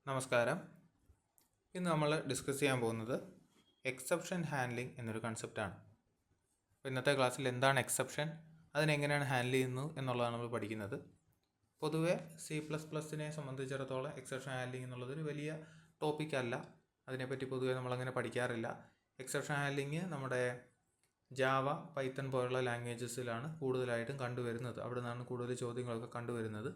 നമസ്കാരം. ഇന്ന് നമ്മൾ ഡിസ്കസ് ചെയ്യാൻ പോകുന്നത് എക്സെപ്ഷൻ ഹാൻഡ്ലിംഗ് എന്നൊരു കൺസെപ്റ്റാണ്. അപ്പോൾ ഇന്നത്തെ ക്ലാസ്സിൽ എന്താണ് എക്സെപ്ഷൻ, അതിനെങ്ങനെയാണ് ഹാൻഡിൽ ചെയ്യുന്നു എന്നുള്ളതാണ് നമ്മൾ പഠിക്കുന്നത്. പൊതുവെ C++നെ സംബന്ധിച്ചിടത്തോളം എക്സെപ്ഷൻ ഹാൻഡ്ലിംഗ് എന്നുള്ളതൊരു വലിയ ടോപ്പിക്കല്ല. അതിനെപ്പറ്റി പൊതുവെ നമ്മളങ്ങനെ പഠിക്കാറില്ല. എക്സെപ്ഷൻ ഹാൻഡ്ലിംഗ് നമ്മുടെ ജാവ, പൈത്തൺ പോലുള്ള ലാംഗ്വേജസിലാണ് കൂടുതലായിട്ടും കണ്ടുവരുന്നത്. അവിടെ നിന്നാണ് കൂടുതൽ ചോദ്യങ്ങളൊക്കെ കണ്ടുവരുന്നത്.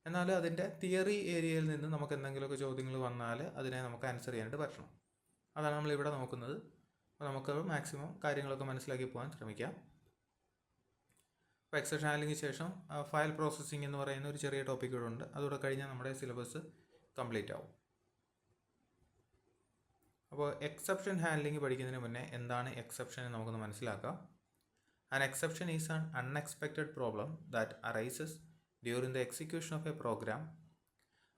എന്നാൽ അതിൻ്റെ തിയറി ഏരിയയിൽ നിന്ന് നമുക്ക് എന്തെങ്കിലുമൊക്കെ ചോദ്യങ്ങൾ വന്നാൽ അതിനെ നമുക്ക് ആൻസർ ചെയ്യാനായിട്ട് പറ്റണം. അതാണ് നമ്മളിവിടെ നോക്കുന്നത്. അപ്പോൾ നമുക്ക് മാക്സിമം കാര്യങ്ങളൊക്കെ മനസ്സിലാക്കി പോകാൻ ശ്രമിക്കാം. അപ്പോൾ എക്സെപ്ഷൻ ഹാൻഡ്ലിംഗിന് ശേഷം ഫയൽ പ്രോസസ്സിംഗ് എന്ന് പറയുന്ന ഒരു ചെറിയ ടോപ്പിക് കൂടെ ഉണ്ട്. അതുകൂടെ കഴിഞ്ഞാൽ നമ്മുടെ സിലബസ് കംപ്ലീറ്റ് ആവും. അപ്പോൾ എക്സെപ്ഷൻ ഹാൻഡ്ലിംഗ് പഠിക്കുന്നതിന് മുന്നേ എന്താണ് എക്സെപ്ഷൻ എന്ന് നമുക്കൊന്ന് മനസ്സിലാക്കാം. An exception is an unexpected problem that arises during the execution of a program.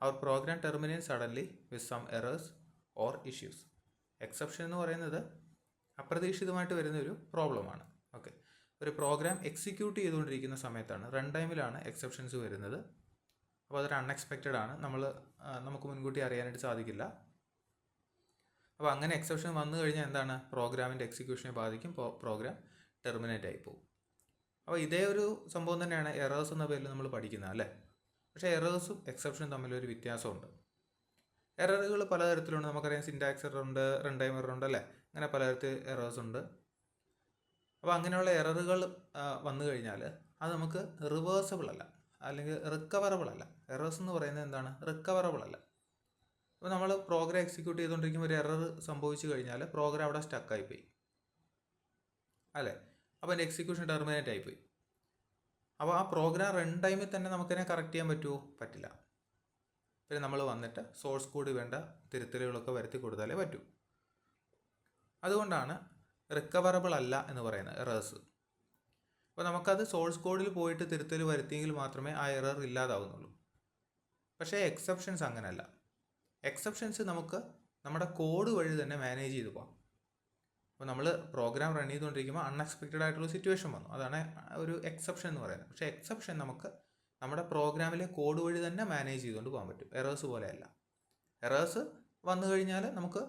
Our program terminates suddenly with some errors or issues. Exception എന്ന് പറയുന്നത് അപ്രതീക്ഷിതമായിട്ട് വരുന്നൊരു പ്രോബ്ലമാണ്. ഓക്കെ, ഒരു പ്രോഗ്രാം എക്സിക്യൂട്ട് ചെയ്തുകൊണ്ടിരിക്കുന്ന സമയത്താണ്, റൺ ടൈമിലാണ് എക്സെപ്ഷൻസ് വരുന്നത്. അപ്പോൾ അതൊരു അൺഎക്സ്പെക്റ്റഡ് ആണ്, നമുക്ക് മുൻകൂട്ടി അറിയാനായിട്ട് സാധിക്കില്ല. അപ്പോൾ അങ്ങനെ എക്സെപ്ഷൻ വന്നു കഴിഞ്ഞാൽ എന്താണ്, പ്രോഗ്രാമിൻ്റെ എക്സിക്യൂഷനെ ബാധിക്കും, പ്രോഗ്രാം ടെർമിനേറ്റ് ആയി പോകും. അപ്പോൾ ഇതേ ഒരു സംഭവം തന്നെയാണ് എറേഴ്സ് എന്ന പേരിൽ നമ്മൾ പഠിക്കുന്നത്, അല്ലേ? പക്ഷേ എറേഴ്സും എക്സെപ്ഷനും തമ്മിലൊരു വ്യത്യാസമുണ്ട്. എററുകൾ പലതരത്തിലുണ്ട്. നമുക്കറിയാം, സിൻറ്റാക്സ് എറർ ഉണ്ട്, റൺ ടൈം എറർ ഉണ്ട്, അല്ലേ? അങ്ങനെ പലതരത്തിൽ എറേഴ്സ് ഉണ്ട്. അപ്പോൾ അങ്ങനെയുള്ള എററുകൾ വന്നു കഴിഞ്ഞാൽ അത് നമുക്ക് റിവേഴ്സബിൾ അല്ല, അല്ലെങ്കിൽ റിക്കവറബിൾ അല്ല. എറേഴ്സ് എന്ന് പറയുന്നത് എന്താണ്, റിക്കവറബിൾ അല്ല. അപ്പോൾ നമ്മൾ പ്രോഗ്രാം എക്സിക്യൂട്ട് ചെയ്തുകൊണ്ടിരിക്കുമ്പോൾ ഒരു എറർ സംഭവിച്ചു കഴിഞ്ഞാൽ പ്രോഗ്രാം അവിടെ സ്റ്റക്കായിപ്പോയി, അല്ലേ? അപ്പോൾ അതിൻ്റെ എക്സിക്യൂഷൻ ടെർമിനേറ്റ് ആയിപ്പോയി. അപ്പോൾ ആ പ്രോഗ്രാം റൺ ടൈമിൽ തന്നെ നമുക്കതിനെ കറക്റ്റ് ചെയ്യാൻ പറ്റുമോ? പറ്റില്ല. പിന്നെ നമ്മൾ വന്നിട്ട് സോഴ്സ് കോഡ് വേണ്ട തിരുത്തലുകളൊക്കെ വരുത്തി കൊടുത്താലേ പറ്റൂ. അതുകൊണ്ടാണ് റിക്കവറബിൾ അല്ല എന്ന് പറയുന്നത് എറേഴ്സ്. അപ്പോൾ നമുക്കത് സോഴ്സ് കോഡിൽ പോയിട്ട് തിരുത്തൽ വരുത്തിയെങ്കിൽ മാത്രമേ ആ എറർ ഇല്ലാതാവുന്നുള്ളൂ. പക്ഷേ എക്സെപ്ഷൻസ് അങ്ങനെയല്ല. എക്സെപ്ഷൻസ് നമുക്ക് നമ്മുടെ കോഡ് വഴി തന്നെ മാനേജ് ചെയ്ത് പോകാം. അപ്പോൾ നമ്മൾ പ്രോഗ്രാം റൺ ചെയ്തുകൊണ്ടിരിക്കുമ്പോൾ അൺഎക്സ്പെക്റ്റഡ് ആയിട്ടുള്ള സിറ്റുവേഷൻ വന്നു, അതാണ് ഒരു എക്സെപ്ഷൻ എന്ന് പറയുന്നത്. പക്ഷേ എക്സെപ്ഷൻ നമുക്ക് നമ്മുടെ പ്രോഗ്രാമിലെ കോഡ് വഴി തന്നെ മാനേജ് ചെയ്തുകൊണ്ട് പോകാൻ പറ്റും. എറേഴ്സ് പോലെയല്ല. എറേഴ്സ് വന്നു കഴിഞ്ഞാൽ നമുക്ക്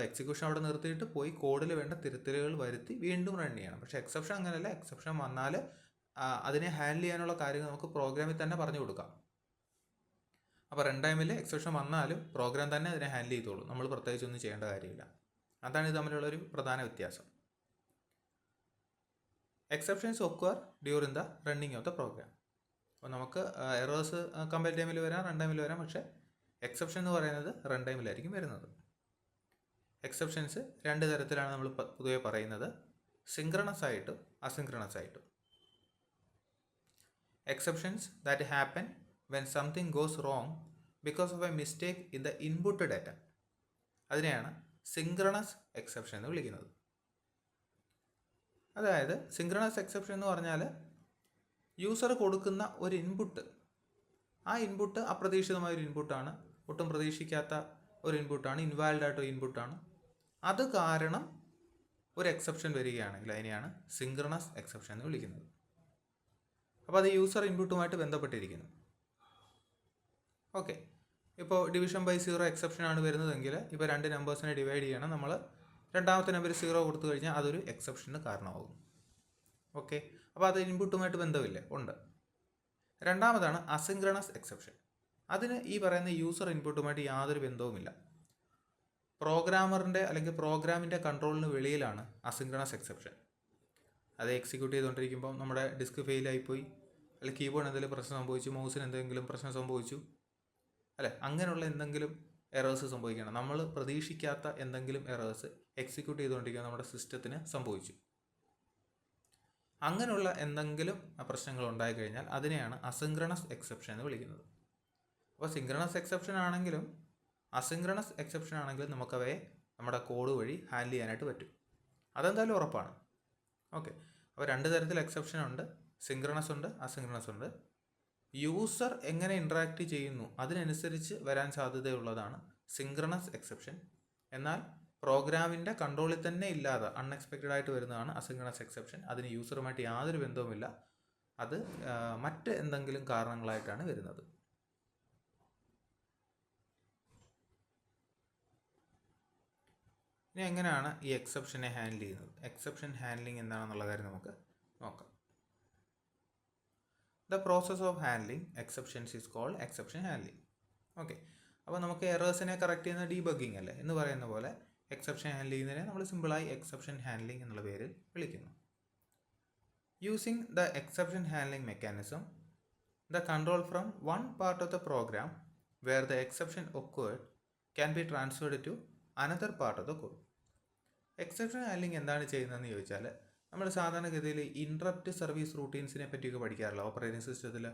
എക്സിക്യൂഷൻ അവിടെ നിർത്തിയിട്ട് പോയി കോഡിൽ വേണ്ട തിരുത്തലുകൾ വരുത്തി വീണ്ടും റൺ ചെയ്യണം. പക്ഷേ എക്സെപ്ഷൻ അങ്ങനെയല്ല. എക്സെപ്ഷൻ വന്നാൽ അതിനെ ഹാൻഡിൽ ചെയ്യാനുള്ള കാര്യങ്ങൾ നമുക്ക് പ്രോഗ്രാമിൽ തന്നെ പറഞ്ഞു കൊടുക്കാം. അപ്പോൾ റൺ ടൈമിൽ എക്സെപ്ഷൻ വന്നാലും പ്രോഗ്രാം തന്നെ അതിനെ ഹാൻഡിൽ ചെയ്തോളൂ, നമ്മൾ പ്രത്യേകിച്ചൊന്നും ചെയ്യേണ്ട കാര്യമില്ല. അതാണ് ഇത് തമ്മിലുള്ളൊരു പ്രധാന വ്യത്യാസം. Exceptions occur during the running of the program. അപ്പോൾ നമുക്ക് എറേഴ്സ് കമ്പൈൽ ടൈമിൽ വരാം, റൺ ടൈമിൽ വരാം. പക്ഷേ എക്സെപ്ഷൻ എന്ന് പറയുന്നത് റൺ ടൈമിലായിരിക്കും വരുന്നത്. എക്സെപ്ഷൻസ് രണ്ട് തരത്തിലാണ് നമ്മൾ പൊതുവെ പറയുന്നത്, സിങ്ക്രണസ് ആയിട്ടും അസിങ്ക്രണസ് ആയിട്ടും. Exceptions that happen when something goes wrong because of A mistake in the input data, അതിനെയാണ് സിങ്ക്രണസ് എക്സെപ്ഷൻ എന്ന് വിളിക്കുന്നത്. അതായത് സിങ്ക്രണസ് എക്സെപ്ഷൻ എന്ന് പറഞ്ഞാൽ യൂസർ കൊടുക്കുന്ന ഒരു ഇൻപുട്ട്, ആ ഇൻപുട്ട് അപ്രതീക്ഷിതമായൊരു ഇൻപുട്ടാണ്, ഒട്ടും പ്രതീക്ഷിക്കാത്ത ഒരു ഇൻപുട്ടാണ്, ഇൻവാലിഡ് ആയിട്ടൊരു ഇൻപുട്ടാണ്. അത് കാരണം ഒരു എക്സെപ്ഷൻ വരികയാണെങ്കിൽ അതിനെയാണ് സിങ്ക്രണസ് എക്സെപ്ഷൻ എന്ന് വിളിക്കുന്നത്. അപ്പോൾ അത് യൂസർ ഇൻപുട്ടുമായിട്ട് ബന്ധപ്പെട്ടിരിക്കുന്നു. ഓക്കെ, ഇപ്പോൾ ഡിവിഷൻ ബൈ 0 എക്സെപ്ഷനാണ് വരുന്നതെങ്കിൽ ഇപ്പോൾ രണ്ട് നമ്പേഴ്സിനെ ഡിവൈഡ് ചെയ്യണം, നമ്മൾ രണ്ടാമത്തെ നമ്പർ 0 കൊടുത്തു കഴിഞ്ഞാൽ അതൊരു എക്സെപ്ഷന് കാരണമാകും. ഓക്കെ, അപ്പോൾ അത് ഇൻപുട്ടുമായിട്ട് ബന്ധമില്ലേ? ഉണ്ട്. രണ്ടാമതാണ് അസിങ്ക്രണസ് എക്സെപ്ഷൻ. അതിന് ഈ പറയുന്ന യൂസർ ഇൻപുട്ടുമായിട്ട് യാതൊരു ബന്ധവുമില്ല. പ്രോഗ്രാമറിൻ്റെ അല്ലെങ്കിൽ പ്രോഗ്രാമിൻ്റെ കൺട്രോളിന് വെളിയിലാണ് അസിങ്ക്രണസ് എക്സെപ്ഷൻ. അത് എക്സിക്യൂട്ട് ചെയ്തുകൊണ്ടിരിക്കുമ്പോൾ നമ്മുടെ ഡിസ്ക് ഫെയിലായിപ്പോയി, അല്ലെങ്കിൽ കീബോർഡ് എന്തെങ്കിലും പ്രശ്നം സംഭവിച്ചു, മൗസിന് എന്തെങ്കിലും പ്രശ്നം സംഭവിച്ചു, അല്ലേ? അങ്ങനെയുള്ള എന്തെങ്കിലും എറേഴ്സ് സംഭവിക്കണം. നമ്മൾ പ്രതീക്ഷിക്കാത്ത എന്തെങ്കിലും എറേഴ്സ് എക്സിക്യൂട്ട് ചെയ്തുകൊണ്ടിരിക്കുന്ന നമ്മുടെ സിസ്റ്റത്തിന് സംഭവിച്ചു. അങ്ങനെയുള്ള എന്തെങ്കിലും പ്രശ്നങ്ങൾ ഉണ്ടായിക്കഴിഞ്ഞാൽ അതിനെയാണ് അസിങ്ക്രണസ് എക്സെപ്ഷൻ എന്ന് വിളിക്കുന്നത്. അപ്പോൾ സിങ്ക്രണസ് എക്സെപ്ഷൻ ആണെങ്കിലും അസിങ്ക്രണസ് എക്സെപ്ഷൻ ആണെങ്കിലും നമുക്കവയെ നമ്മുടെ കോഡ് വഴി ഹാൻഡിൽ ചെയ്യാനായിട്ട് പറ്റും. അതെന്തായാലും ഉറപ്പാണ്. ഓക്കെ, അപ്പോൾ രണ്ട് തരത്തിൽ എക്സെപ്ഷൻ ഉണ്ട്, സിങ്ക്രണസ് ഉണ്ട്, അസിങ്ക്രണസ് ഉണ്ട്. യൂസർ എങ്ങനെ ഇൻട്രാക്ട് ചെയ്യുന്നു അതിനനുസരിച്ച് വരാൻ സാധ്യതയുള്ളതാണ് സിങ്ക്രണസ് എക്സെപ്ഷൻ. എന്നാൽ പ്രോഗ്രാമിൻ്റെ കൺട്രോളിൽ തന്നെ ഇല്ലാതെ അൺഎക്സ്പെക്റ്റഡ് ആയിട്ട് വരുന്നതാണ് അസിങ്ക്രണസ് എക്സെപ്ഷൻ. അതിന് യൂസറുമായിട്ട് യാതൊരു ബന്ധവുമില്ല, അത് മറ്റ് എന്തെങ്കിലും കാരണങ്ങളായിട്ടാണ് വരുന്നത്. ഇനി എങ്ങനെയാണ് ഈ എക്സെപ്ഷനെ ഹാൻഡിൽ ചെയ്യുന്നത്? എക്സെപ്ഷൻ ഹാൻഡ്ലിംഗ് എന്താണെന്നുള്ള കാര്യം നമുക്ക് നോക്കാം. The process of handling exceptions is called exception handling. Okay, അപ്പോൾ നമുക്ക് എറേഴ്സിനെ കറക്റ്റ് ചെയ്യുന്ന ഡീബഗ്ഗിംഗ് അല്ലേ എന്ന് പറയുന്ന പോലെ എക്സെപ്ഷൻ ഹാൻഡിൽ ചെയ്യുന്നതിനെ നമ്മൾ സിമ്പിളായി എക്സെപ്ഷൻ ഹാൻഡ്ലിംഗ് എന്നുള്ള പേരിൽ വിളിക്കുന്നു. Using the exception handling mechanism, the control from one part of the program where the exception occurred can be transferred to another part of the code. Exception handling എന്താണ് ചെയ്യുന്നതെന്ന് ചോദിച്ചാൽ, നമ്മൾ സാധാരണഗതിയിൽ ഇൻട്രപ്റ്റ് സർവീസ് റൂട്ടീൻസിനെ പറ്റിയൊക്കെ പഠിക്കാറില്ല operating സിസ്റ്റത്തിൽ.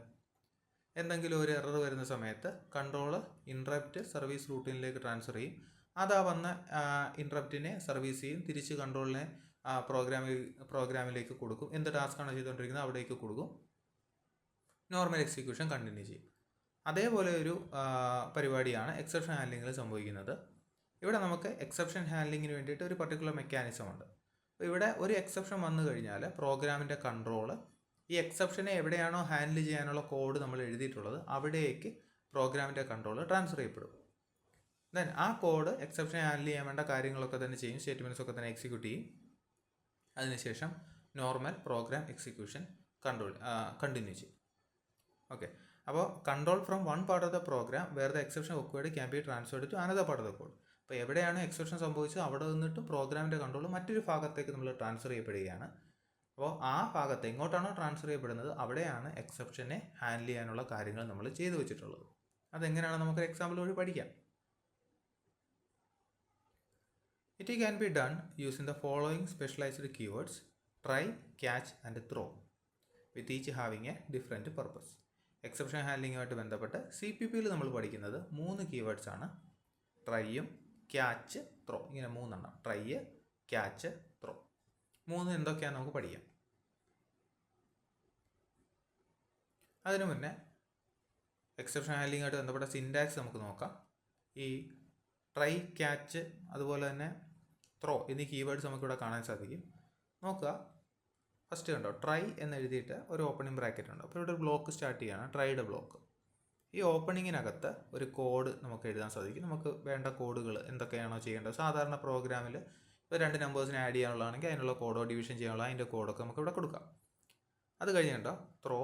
എന്തെങ്കിലും ഒരു error വരുന്ന സമയത്ത് കൺട്രോൾ ഇൻട്രപ്റ്റ് സർവീസ് റൂട്ടീനിലേക്ക് ട്രാൻസ്ഫർ ചെയ്യും. അതാ വന്ന ഇൻട്രപ്റ്റിനെ സർവീസ് ചെയ്യും, തിരിച്ച് കൺട്രോളിനെ പ്രോഗ്രാമിലേക്ക് കൊടുക്കും. എന്ത് ടാസ്ക്കാണ് ചെയ്തുകൊണ്ടിരിക്കുന്നത് അവിടേക്ക് കൊടുക്കും, നോർമൽ എക്സിക്യൂഷൻ കണ്ടിന്യൂ ചെയ്യും. അതേപോലെ ഒരു പരിപാടിയാണ് എക്സെപ്ഷൻ ഹാൻഡ്ലിങ്ങിൽ സംഭവിക്കുന്നത്. ഇവിടെ നമുക്ക് എക്സെപ്ഷൻ ഹാൻഡ്ലിങ്ങിന് വേണ്ടിയിട്ട് ഒരു പർട്ടിക്കുലർ മെക്കാനിസം ഉണ്ട്. അപ്പോൾ ഇവിടെ ഒരു എക്സെപ്ഷൻ വന്നു കഴിഞ്ഞാൽ പ്രോഗ്രാമിൻ്റെ കൺട്രോള് ഈ എക്സെപ്ഷനെ എവിടെയാണോ ഹാൻഡിൽ ചെയ്യാനുള്ള കോഡ് നമ്മൾ എഴുതിയിട്ടുള്ളത് അവിടേക്ക് പ്രോഗ്രാമിൻ്റെ കൺട്രോൾ ട്രാൻസ്ഫർ ചെയ്യപ്പെടും. ദെൻ ആ കോഡ് എക്സെപ്ഷൻ ഹാൻഡിൽ ചെയ്യാൻ വേണ്ട കാര്യങ്ങളൊക്കെ തന്നെ ചെയ്യും, സ്റ്റേറ്റ്മെൻറ്റ്സ് ഒക്കെ തന്നെ എക്സിക്യൂട്ട് ചെയ്യും. അതിനുശേഷം നോർമൽ പ്രോഗ്രാം എക്സിക്യൂഷൻ കണ്ടിന്യൂ ചെയ്യും. ഓക്കെ, അപ്പോൾ control from one part of the program where the exception occurred can be transferred to another part of the code. അപ്പോൾ എവിടെയാണ് എക്സെപ്ഷൻ സംഭവിച്ചത് അവിടെ നിന്നിട്ട് പ്രോഗ്രാമിൻ്റെ കൺട്രോൾ മറ്റൊരു ഭാഗത്തേക്ക് നമ്മൾ ട്രാൻസ്ഫർ ചെയ്യപ്പെടുകയാണ്. അപ്പോൾ ആ ഭാഗത്ത് എങ്ങോട്ടാണോ ട്രാൻസ്ഫർ ചെയ്യപ്പെടുന്നത് അവിടെയാണ് എക്സെപ്ഷനെ ഹാൻഡിൽ ചെയ്യാനുള്ള കാര്യങ്ങൾ നമ്മൾ ചെയ്തു വെച്ചിട്ടുള്ളത്. അതെങ്ങനെയാണ് നമുക്ക് എക്സാമ്പിൾ വഴി പഠിക്കാം. It can be done using the following specialized keywords try, catch and throw, with each having a different purpose. Exception ഹാൻഡ്ലിങ്ങുമായിട്ട് ബന്ധപ്പെട്ട് CPP-യിൽ നമ്മൾ പഠിക്കുന്നത് 3 കീവേഡ്സ് ആണ്. ട്രൈയും, ക്യാച്ച്, ത്രോ. ഇങ്ങനെ 3 എണ്ണം. Try, catch, throw. 3 എന്തൊക്കെയാണെന്ന് നമുക്ക് പഠിക്കാം. അതിനു മുന്നേ എക്സെപ്ഷൻ ഹാൻഡ്ലിങ്ങുമായിട്ട് ബന്ധപ്പെട്ട സിൻടാക്സ് നമുക്ക് നോക്കാം. ഈ ട്രൈ, ക്യാച്ച് അതുപോലെ തന്നെ ത്രോ എന്നീ കീവേഡ്സ് നമുക്കിവിടെ കാണാൻ സാധിക്കും. നോക്കുക, ഫസ്റ്റ് കണ്ടോ ട്രൈ എന്ന് എഴുതിയിട്ട് ഒരു ഓപ്പണിംഗ് ബ്രാക്കറ്റ് ഉണ്ട്. അപ്പോൾ ഇവിടെ ഒരു ബ്ലോക്ക് സ്റ്റാർട്ട് ചെയ്യാണ്, ട്രൈയുടെ ബ്ലോക്ക്. ഈ ഓപ്പണിങ്ങിനകത്ത് ഒരു കോഡ് നമുക്ക് എഴുതാൻ സാധിക്കും. നമുക്ക് വേണ്ട കോഡുകൾ എന്തൊക്കെയാണോ ചെയ്യേണ്ടത്, സാധാരണ പ്രോഗ്രാമിൽ ഇപ്പോൾ 2 നമ്പേഴ്സിനെ ആഡ് ചെയ്യാനുള്ളതാണെങ്കിൽ അതിനുള്ള കോഡോ ഡിവിഷൻ ചെയ്യാനുള്ള അതിൻ്റെ കോഡൊക്കെ നമുക്ക് ഇവിടെ കൊടുക്കാം. അത് കഴിഞ്ഞ് കണ്ടോ ത്രോ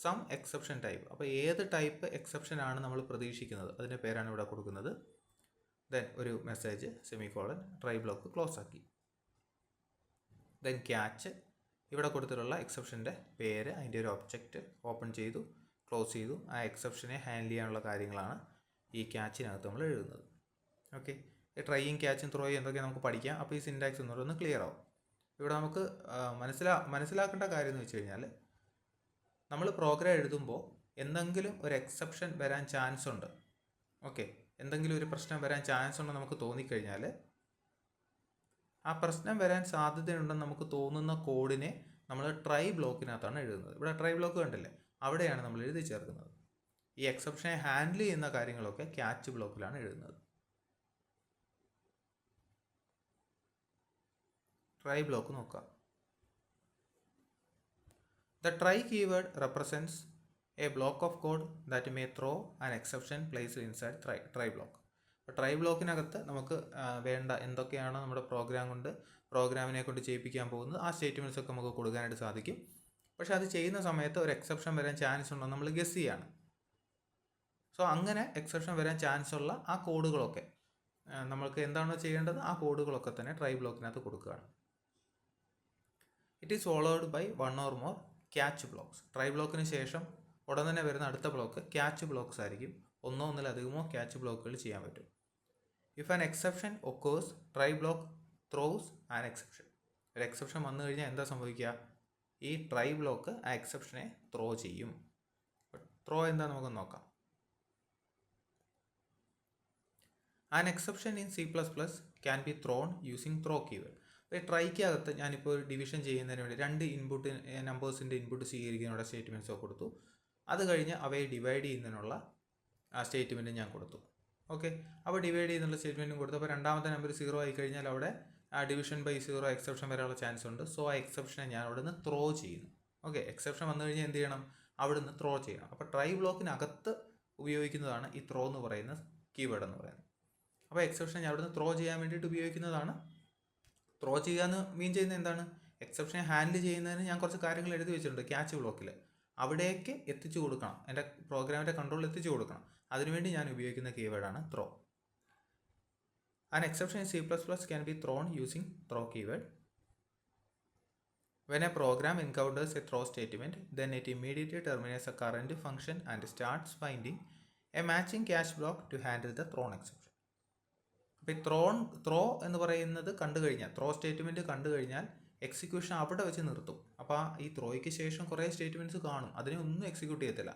സം എക്സെപ്ഷൻ ടൈപ്പ്. അപ്പോൾ ഏത് ടൈപ്പ് എക്സെപ്ഷൻ ആണ് നമ്മൾ പ്രതീക്ഷിക്കുന്നത് അതിൻ്റെ പേരാണ് ഇവിടെ കൊടുക്കുന്നത്. ദെൻ ഒരു message semicolon, try block close ആക്കി. ദെൻ ക്യാച്ച്, ഇവിടെ കൊടുത്തിട്ടുള്ള എക്സെപ്ഷൻ്റെ പേര്, അതിൻ്റെ ഒരു ഒബ്ജക്റ്റ് ഓപ്പൺ ചെയ്തു, ക്ലോസ് ചെയ്തു. ആ എക്സെപ്ഷനെ ഹാൻഡിൽ ചെയ്യാനുള്ള കാര്യങ്ങളാണ് ഈ ക്യാച്ചിനകത്ത് നമ്മൾ എഴുതുന്നത്. ഓക്കെ, ഈ ട്രൈയും ക്യാച്ചും ത്രോയും എന്തൊക്കെയാണ് നമുക്ക് പഠിക്കാം. അപ്പോൾ ഈ സിൻടാക്സ് ഒന്ന് ക്ലിയർ ആവും. ഇവിടെ നമുക്ക് മനസ്സിലാക്കേണ്ട കാര്യം എന്ന് വെച്ച് കഴിഞ്ഞാൽ, നമ്മൾ പ്രോഗ്രാം എഴുതുമ്പോൾ എന്തെങ്കിലും ഒരു എക്സെപ്ഷൻ വരാൻ ചാൻസ് ഉണ്ട്. ഓക്കെ, എന്തെങ്കിലും ഒരു പ്രശ്നം വരാൻ ചാൻസ് ഉണ്ടെന്ന് നമുക്ക് തോന്നിക്കഴിഞ്ഞാൽ ആ പ്രശ്നം വരാൻ സാധ്യതയുണ്ടെന്ന് നമുക്ക് തോന്നുന്ന കോഡിനെ നമ്മൾ ട്രൈ ബ്ലോക്കിനകത്താണ് എഴുതുന്നത്. ഇവിടെ ട്രൈ ബ്ലോക്ക് കണ്ടില്ലേ, അവിടെയാണ് നമ്മൾ എഴുതി ചേർക്കുന്നത്. ഈ എക്സെപ്ഷനെ ഹാൻഡിൽ ചെയ്യുന്ന കാര്യങ്ങളൊക്കെ ക്യാച്ച് ബ്ലോക്കിലാണ് എഴുതുന്നത്. ട്രൈ ബ്ലോക്ക് നോക്കാം. The try keyword represents a block of code that may throw an exception placed inside try block. അപ്പോൾ ട്രൈ ബ്ലോക്കിനകത്ത് നമുക്ക് വേണ്ട എന്തൊക്കെയാണ് നമ്മുടെ പ്രോഗ്രാമിനെ കൊണ്ട് ചെയ്യിപ്പിക്കാൻ പോകുന്നത് ആ സ്റ്റേറ്റ്മെൻറ്റ്സ് ഒക്കെ നമുക്ക് കൊടുക്കാനായിട്ട് സാധിക്കും. പക്ഷേ അത് ചെയ്യുന്ന സമയത്ത് ഒരു എക്സെപ്ഷൻ വരാൻ ചാൻസ് ഉണ്ടോ നമ്മൾ ഗസ് ചെയ്യാണ്. സോ അങ്ങനെ എക്സെപ്ഷൻ വരാൻ ചാൻസ് ഉള്ള ആ കോഡുകളൊക്കെ നമ്മൾക്ക് എന്താണോ ചെയ്യേണ്ടത് ആ കോഡുകളൊക്കെ തന്നെ ട്രൈ ബ്ലോക്കിനകത്ത് കൊടുക്കുകയാണ്. It is followed by 1 or more catch blocks. Try ബ്ലോക്കിന് ശേഷം ഉടൻ തന്നെ വരുന്ന അടുത്ത ബ്ലോക്ക് ക്യാച്ച് ബ്ലോക്സ് ആയിരിക്കും. ഒന്നോ ഒന്നിലധികമോ ക്യാച്ച് ബ്ലോക്കുകൾ ചെയ്യാൻ പറ്റും. If an exception occurs try block throws an exception. ഒരു എക്സെപ്ഷൻ വന്നു കഴിഞ്ഞാൽ എന്താ സംഭവിക്കുക, ഈ ട്രൈ ബ്ലോക്ക് ആ എക്സെപ്ഷനെ ത്രോ ചെയ്യും. ത്രോ എന്താ നമുക്ക് നോക്കാം. An exception in C++ can be thrown using throw keyword. അപ്പോൾ ട്രൈക്ക് അകത്ത് ഞാനിപ്പോൾ ഒരു ഡിവിഷൻ ചെയ്യുന്നതിന് വേണ്ടി 2 ഇൻപുട്ട് നമ്പേഴ്സിൻ്റെ ഇൻപുട്ട് സ്വീകരിക്കാനുള്ള സ്റ്റേറ്റ്മെൻറ്റ്സോ കൊടുത്തു. അത് കഴിഞ്ഞ് അവയെ ഡിവൈഡ് ചെയ്യുന്നതിനുള്ള ആ സ്റ്റേറ്റ്മെൻറ്റ് ഞാൻ കൊടുത്തു. ഓക്കെ, അപ്പോൾ ഡിവൈഡ് ചെയ്യുന്നുള്ള സ്റ്റേറ്റ്മെൻറ്റും കൊടുത്തു. അപ്പോൾ രണ്ടാമത്തെ നമ്പർ 0 ആയി കഴിഞ്ഞാൽ അവിടെ ഡിവിഷൻ ബൈ 0 എക്സെപ്ഷൻ വരാനുള്ള ചാൻസ് ഉണ്ട്. സോ ആ എക്സെപ്ഷനെ ഞാൻ അവിടെ നിന്ന് ത്രോ ചെയ്യുന്നു. ഓക്കെ, എക്സെപ്ഷൻ വന്നു കഴിഞ്ഞാൽ എന്ത് ചെയ്യണം, അവിടെ നിന്ന് ത്രോ ചെയ്യണം. അപ്പോൾ ട്രൈ ബ്ലോക്കിനകത്ത് ഉപയോഗിക്കുന്നതാണ് ഈ ത്രോ എന്ന് പറയുന്ന കീവേഡ് എന്ന് പറയുന്നത്. അപ്പോൾ എക്സെപ്ഷൻ ഞാൻ അവിടെ നിന്ന് ത്രോ ചെയ്യാൻ വേണ്ടിയിട്ട് ഉപയോഗിക്കുന്നതാണ് ത്രോ ചെയ്യുക എന്ന് മീൻ ചെയ്യുന്നത് എന്താണ്? എക്സെപ്ഷനെ ഹാൻഡിൽ ചെയ്യുന്നതിന് ഞാൻ കുറച്ച് കാര്യങ്ങൾ എഴുതി വെച്ചിട്ടുണ്ട് ക്യാച്ച് ബ്ലോക്കിൽ. അവിടേക്ക് എത്തിച്ചു കൊടുക്കണം, എൻ്റെ പ്രോഗ്രാമിൻ്റെ കൺട്രോളിൽ എത്തിച്ചു കൊടുക്കണം. അതിനുവേണ്ടി ഞാൻ ഉപയോഗിക്കുന്ന കീവേഡാണ് throw. An exception in C++ can be thrown using throw keyword. When a program encounters a throw statement, then it immediately terminates the current function and starts finding a matching catch block to handle the thrown exception. അപ്പോൾ ഈ throw എന്ന് പറയുന്നത് കണ്ടു കഴിഞ്ഞാൽ, throw statement കണ്ടു കഴിഞ്ഞാൽ execution അവിടെ വെച്ച് നിർത്തും. അപ്പോൾ ഈ ത്രോയ്ക്ക് ശേഷം കുറേ സ്റ്റേറ്റ്മെൻറ്റ്സ് കാണും, അതിനെ ഒന്നും എക്സിക്യൂട്ട് ചെയ്യത്തില്ല.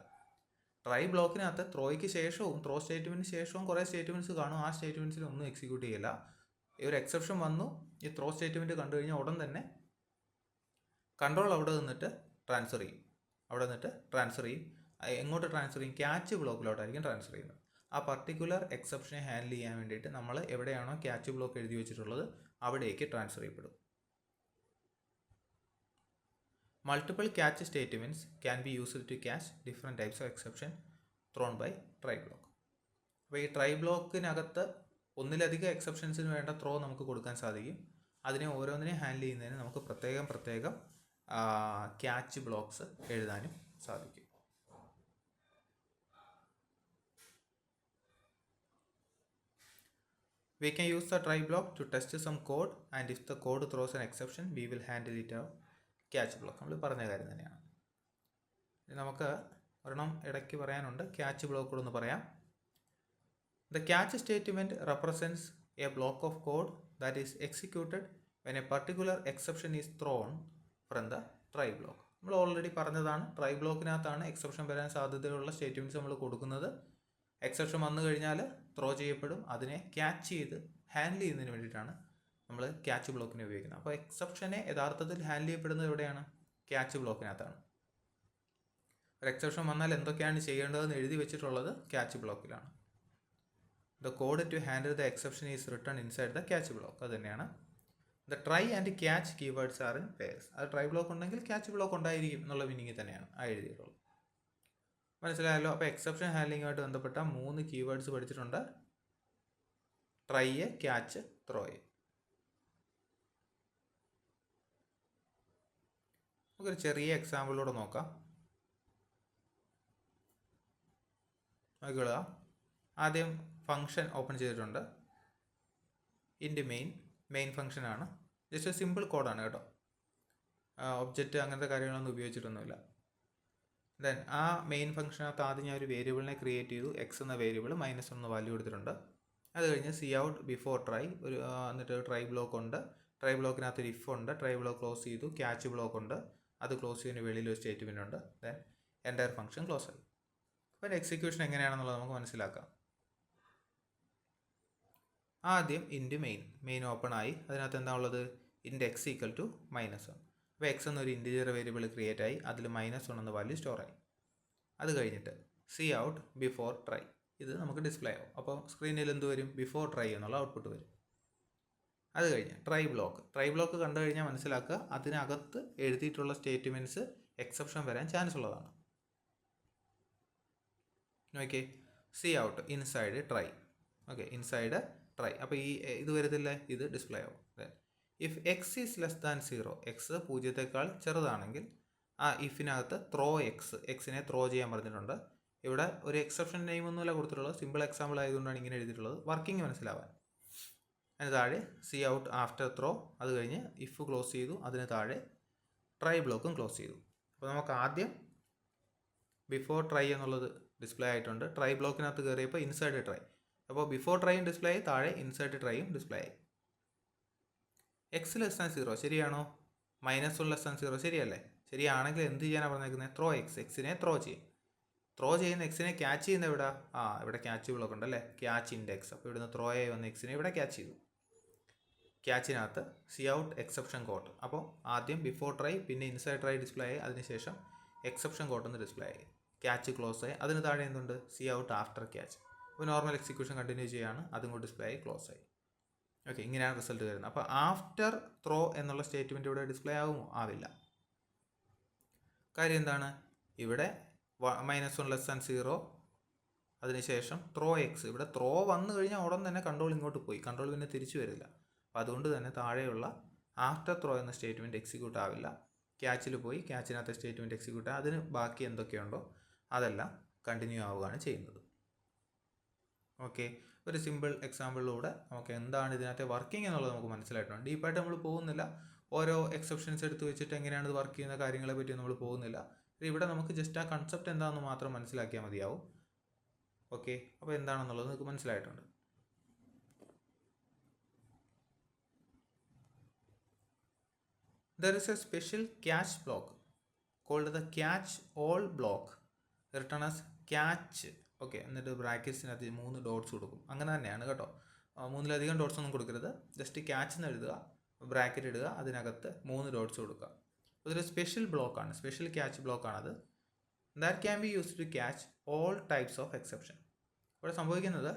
ട്രൈ ബ്ലോക്കിനകത്ത് ത്രോയ്ക്ക് ശേഷവും ത്രോ സ്റ്റേറ്റ്മെൻറ്റിന് ശേഷവും കുറേ സ്റ്റേറ്റ്മെൻറ്റ്സ് കാണും, ആ സ്റ്റേറ്റ്മെൻറ്റ്സിൽ ഒന്നും എക്സിക്യൂട്ട് ചെയ്യില്ല. ഈ ഒരു എക്സെപ്ഷൻ വന്നു, ഈ ത്രോ സ്റ്റേറ്റ്മെൻറ്റ് കണ്ടു കഴിഞ്ഞാൽ ഉടൻ തന്നെ കൺട്രോൾ അവിടെ നിന്നിട്ട് ട്രാൻസ്ഫർ ചെയ്യും. എങ്ങോട്ട് ട്രാൻസ്ഫർ ചെയ്യും? ക്യാച്ച് ബ്ലോക്കിലോട്ടായിരിക്കും ട്രാൻസ്ഫർ ചെയ്യുന്നത്. ആ പർട്ടിക്കുലർ എക്സെപ്ഷനെ ഹാൻഡിൽ ചെയ്യാൻ വേണ്ടിയിട്ട് നമ്മൾ എവിടെയാണോ ക്യാച്ച് ബ്ലോക്ക് എഴുതി വെച്ചിട്ടുള്ളത് അവിടേക്ക് ട്രാൻസ്ഫർ ചെയ്യപ്പെടും. Multiple catch statements can be used to catch different types of exception thrown by try block. അപ്പോൾ ഈ ട്രൈ ബ്ലോക്കിനകത്ത് ഒന്നിലധികം എക്സെപ്ഷൻസിന് വേണ്ട ത്രോ നമുക്ക് കൊടുക്കാൻ സാധിക്കും. അതിനെ ഓരോന്നിനെയും ഹാൻഡിൽ ചെയ്യുന്നതിന് നമുക്ക് പ്രത്യേകം ക്യാച്ച് ബ്ലോക്സ് എഴുതാനും സാധിക്കും. We can use the try block to test some code, and if the code throws an exception, we will handle it out catch block. നമ്മൾ പറഞ്ഞ കാര്യം തന്നെയാണ്. നമുക്ക് ഒരെണ്ണം ഇടയ്ക്ക് പറയാനുണ്ട്, ക്യാച്ച് ബ്ലോക്ക് ഒന്ന് പറയാം. The catch statement represents a block of code that is executed when a particular exception is thrown from the try block. നമ്മൾ ഓൾറെഡി പറഞ്ഞതാണ്, ട്രൈ ബ്ലോക്കിനകത്താണ് എക്സെപ്ഷൻ വരാൻ സാധ്യതയുള്ള സ്റ്റേറ്റ്മെൻറ്റ്സ് നമ്മൾ കൊടുക്കുന്നത്. എക്സെപ്ഷൻ വന്നു കഴിഞ്ഞാൽ ത്രോ ചെയ്യപ്പെടും, അതിനെ ക്യാച്ച് ചെയ്ത് ഹാൻഡിൽ ചെയ്യുന്നതിന് വേണ്ടിയിട്ടാണ് നമ്മൾ ക്യാച്ച് ബ്ലോക്കിനെ ഉപയോഗിക്കുന്നത്. അപ്പോൾ എക്സെപ്ഷനെ യഥാർത്ഥത്തിൽ ഹാൻഡിൽ ചെയ്യപ്പെടുന്നത് എവിടെയാണ്? ക്യാച്ച് ബ്ലോക്കിനകത്താണ്. ഒരു എക്സെപ്ഷൻ വന്നാൽ എന്തൊക്കെയാണ് ചെയ്യേണ്ടതെന്ന് എഴുതി വെച്ചിട്ടുള്ളത് ക്യാച്ച് ബ്ലോക്കിലാണ്. The code to handle the exception is written inside the catch block. അത് തന്നെയാണ്. The try and catch keywords are in pairs. അത് ട്രൈ ബ്ലോക്ക് ഉണ്ടെങ്കിൽ ക്യാച്ച് ബ്ലോക്ക് ഉണ്ടായിരിക്കും എന്നുള്ള മീനിങ് തന്നെയാണ് ആ എഴുതിയിട്ടുള്ളത്. മനസ്സിലായല്ലോ? അപ്പോൾ എക്സെപ്ഷൻ ഹാൻഡ്ലിങ്ങുമായിട്ട് ബന്ധപ്പെട്ട 3 കീവേഡ്സ് പഠിച്ചിട്ടുണ്ട്: ട്രൈ, ക്യാച്ച്, ത്രോ. നമുക്കൊരു ചെറിയ എക്സാമ്പിളിലൂടെ നോക്കാം. നോക്കിക്കൊള്ളുക. ആദ്യം ഫംഗ്ഷൻ ഓപ്പൺ ചെയ്തിട്ടുണ്ട്. ഇൻറ്റ് മെയിൻ ഫംഗ്ഷനാണ്. ജസ്റ്റ് ഒരു സിമ്പിൾ കോഡാണ് കേട്ടോ, ഒബ്ജക്റ്റ് അങ്ങനത്തെ കാര്യങ്ങളൊന്നും ഉപയോഗിച്ചിട്ടൊന്നുമില്ല. ദെൻ ആ മെയിൻ ഫംഗ്ഷനകത്ത് ആദ്യം ഞാൻ ഒരു വേരിയബിളിനെ ക്രിയേറ്റ് ചെയ്തു. എക്സ് എന്ന വേരിയബിൾ -1 വാല്യൂ കൊടുത്തിട്ടുണ്ട്. അത് കഴിഞ്ഞ് സി ഔട്ട് ബിഫോർ ട്രൈ, എന്നിട്ട് ട്രൈ ബ്ലോക്ക് ഉണ്ട്. ട്രൈ ബ്ലോക്കിനകത്ത് ഒരു ഇഫ് ഉണ്ട്. ട്രൈ ബ്ലോക്ക് ക്ലോസ് ചെയ്തു. ക്യാച്ച് ബ്ലോക്ക് ഉണ്ട്, അത് ക്ലോസ് ചെയ്യുന്ന വെളിയിൽ ഒരു സ്റ്റേറ്റ്മെൻ്റ് ഉണ്ട്. ദെൻ എൻ്റയർ ഫംഗ്ഷൻ ക്ലോസ് ആയി. അപ്പോൾ എക്സിക്യൂഷൻ എങ്ങനെയാണെന്നുള്ളത് നമുക്ക് മനസ്സിലാക്കാം. ആദ്യം ഇൻറ്റ് മെയിൻ ഓപ്പൺ ആയി. അതിനകത്ത് എന്താ ഉള്ളത്? ഇൻറ്റ് എക്സ് ഈക്വൽ ടു -1. അപ്പോൾ എക്സ് എന്നൊരു ഇൻറ്റിജർ വേരിയബിൾ ക്രിയേറ്റ് ആയി, അതിൽ -1 എന്ന വാല്യൂ സ്റ്റോർ ആയി. അത് കഴിഞ്ഞിട്ട് സി ഔട്ട് ബിഫോർ ട്രൈ, ഇത് നമുക്ക് ഡിസ്പ്ലേ ആവും. അപ്പോൾ സ്ക്രീനിൽ എന്ത് വരും? ബിഫോർ ട്രൈ എന്നുള്ള ഔട്ട്പുട്ട് വരും. അത് കഴിഞ്ഞ് ട്രൈ ബ്ലോക്ക് കണ്ടു കഴിഞ്ഞാൽ മനസ്സിലാക്കുക, അതിനകത്ത് എഴുതിയിട്ടുള്ള സ്റ്റേറ്റ്മെൻറ്റ്സ് എക്സെപ്ഷൻ വരാൻ ചാൻസ് ഉള്ളതാണ്. Okay, C out inside try. Okay, inside try. അപ്പോൾ ഈ ഇത് വരത്തില്ല, ഇത് ഡിസ്പ്ലേ ആവും. If X is less than 0, X 0 ചെറുതാണെങ്കിൽ ആ ഇഫിനകത്ത് ത്രോ എക്സിനെ ത്രോ ചെയ്യാൻ പറഞ്ഞിട്ടുണ്ട്. ഇവിടെ ഒരു എക്സെപ്ഷൻ നെയിമൊന്നുമല്ല കൊടുത്തിട്ടുള്ളത്, സിമ്പിൾ എക്സാമ്പിൾ ആയതുകൊണ്ടാണ് ഇങ്ങനെ എഴുതിയിട്ടുള്ളത്, വർക്കിംഗ് മനസ്സിലാവാൻ. അതിന് താഴെ സി ഔട്ട് ആഫ്റ്റർ ത്രോ, അത് കഴിഞ്ഞ് ഇഫ് ക്ലോസ് ചെയ്തു, അതിന് താഴെ ട്രൈ ബ്ലോക്കും ക്ലോസ് ചെയ്തു. അപ്പോൾ നമുക്ക് ആദ്യം ബിഫോർ ട്രൈ എന്നുള്ളത് ഡിസ്പ്ലേ ആയിട്ടുണ്ട്. ട്രൈ ബ്ലോക്കിനകത്ത് കയറിയപ്പോൾ ഇൻസൈഡ് ട്രൈ, അപ്പോൾ ബിഫോർ ട്രൈയും ഡിസ്പ്ലേ ആയി, താഴെ ഇൻസൈഡ് ട്രൈയും ഡിസ്പ്ലേ ആയി. എക്സ് ലെസ് ദാൻ 0 ശരിയാണോ? -1 ലെസ് ദാൻ 0 ശരിയല്ലേ? ശരിയാണെങ്കിൽ എന്ത് ചെയ്യാനാണ് പറഞ്ഞേക്കുന്നത്? ത്രോ എക്സിനെ ത്രോ ചെയ്യും. ത്രോ ചെയ്യുന്ന എക്സിനെ ക്യാച്ച് ചെയ്യുന്ന എവിടെ? ഇവിടെ ക്യാച്ച് ബ്ലോക്ക് ഉണ്ടല്ലേ, ക്യാച്ച് ഇൻഡെക്സ്. അപ്പോൾ ഇവിടുന്ന് ത്രോ ആയി വന്ന എക്സിനെ ഇവിടെ ക്യാച്ച് ചെയ്തു. ക്യാച്ചിനകത്ത് സി ഔട്ട് എക്സെപ്ഷൻ കോഡ്. അപ്പോൾ ആദ്യം ബിഫോർ ട്രൈ, പിന്നെ ഇൻസൈഡ് ട്രൈ ഡിസ്പ്ലേ ആയി, അതിനുശേഷം എക്സെപ്ഷൻ കോഡ് എന്ന് ഡിസ്പ്ലേ ആയി. ക്യാച്ച് ക്ലോസ് ആയി, അതിന് താഴെ എന്തുണ്ട്? C out after catch. അപ്പോൾ നോർമൽ എക്സിക്യൂഷൻ കണ്ടിന്യൂ ചെയ്യുകയാണ്, അതും കൂടി ഡിസ്പ്ലേ ആയി, ക്ലോസ് ആയി. ഓക്കെ, ഇങ്ങനെയാണ് റിസൾട്ട് വരുന്നത്. അപ്പോൾ ആഫ്റ്റർ ത്രോ എന്നുള്ള സ്റ്റേറ്റ്മെൻറ്റ് ഇവിടെ ഡിസ്പ്ലേ ആകുമോ? ആവില്ല. കാര്യം എന്താണ്? ഇവിടെ -1 ലെസ് ദാൻ 0, അതിനുശേഷം ത്രോ എക്സ്. ഇവിടെ ത്രോ വന്നു കഴിഞ്ഞാൽ ഉടൻ തന്നെ കൺട്രോൾ ഇങ്ങോട്ട് പോയി, കൺട്രോൾ പിന്നെ തിരിച്ചു വരില്ല. അപ്പോൾ അതുകൊണ്ട് തന്നെ താഴെയുള്ള ആഫ്റ്റർ ത്രോ എന്ന സ്റ്റേറ്റ്മെൻറ്റ് എക്സിക്യൂട്ട് ആവില്ല. ക്യാച്ചിൽ പോയി ക്യാച്ചിനകത്തെ സ്റ്റേറ്റ്മെൻറ്റ് എക്സിക്യൂട്ട് ആവും. അതിന് ബാക്കി എന്തൊക്കെയുണ്ടോ അതെല്ലാം കണ്ടിന്യൂ ആവുകയാണ് ചെയ്യുന്നത്. ഓക്കെ, ഒരു സിമ്പിൾ എക്സാമ്പിളിലൂടെ നമുക്ക് എന്താണ് ഇതിനകത്തെ വർക്കിംഗ് എന്നുള്ളത് നമുക്ക് മനസ്സിലായിട്ടുണ്ട്. ഡീപ്പായിട്ട് നമ്മൾ പോകുന്നില്ല, ഓരോ എക്സെപ്ഷൻസ് എടുത്ത് വെച്ചിട്ട് എങ്ങനെയാണ് ഇത് വർക്ക് ചെയ്യുന്ന കാര്യങ്ങളെ പറ്റി നമ്മൾ പോകുന്നില്ല. ഇവിടെ നമുക്ക് ജസ്റ്റ് ആ കൺസെപ്റ്റ് എന്താണെന്ന് മാത്രം മനസ്സിലാക്കിയാൽ മതിയാവും. ഓക്കെ, അപ്പോൾ എന്താണെന്നുള്ളത് നിങ്ങൾക്ക് മനസ്സിലായിട്ടുണ്ട്. There is a special catch block called the catch all block written as catch. Okay, എന്നിട്ട് ബ്രാക്കറ്റ്സിനകത്ത് 3 ഡോട്ട്സ് കൊടുക്കും. അങ്ങനെ തന്നെയാണ് കേട്ടോ, 3-ലധികം ഡോട്ട്സ് ഒന്നും കൊടുക്കരുത്. ജസ്റ്റ് ക്യാച്ച് എന്ന് എഴുതുക, ബ്രാക്കറ്റ് ഇടുക, അതിനകത്ത് 3 ഡോട്ട്സ് കൊടുക്കുക. അതൊരു സ്പെഷ്യൽ ബ്ലോക്കാണ്, സ്പെഷ്യൽ ക്യാച്ച് ബ്ലോക്കാണത്. That can be used to catch all types of exception. ഇവിടെ സംഭവിക്കുന്നത്,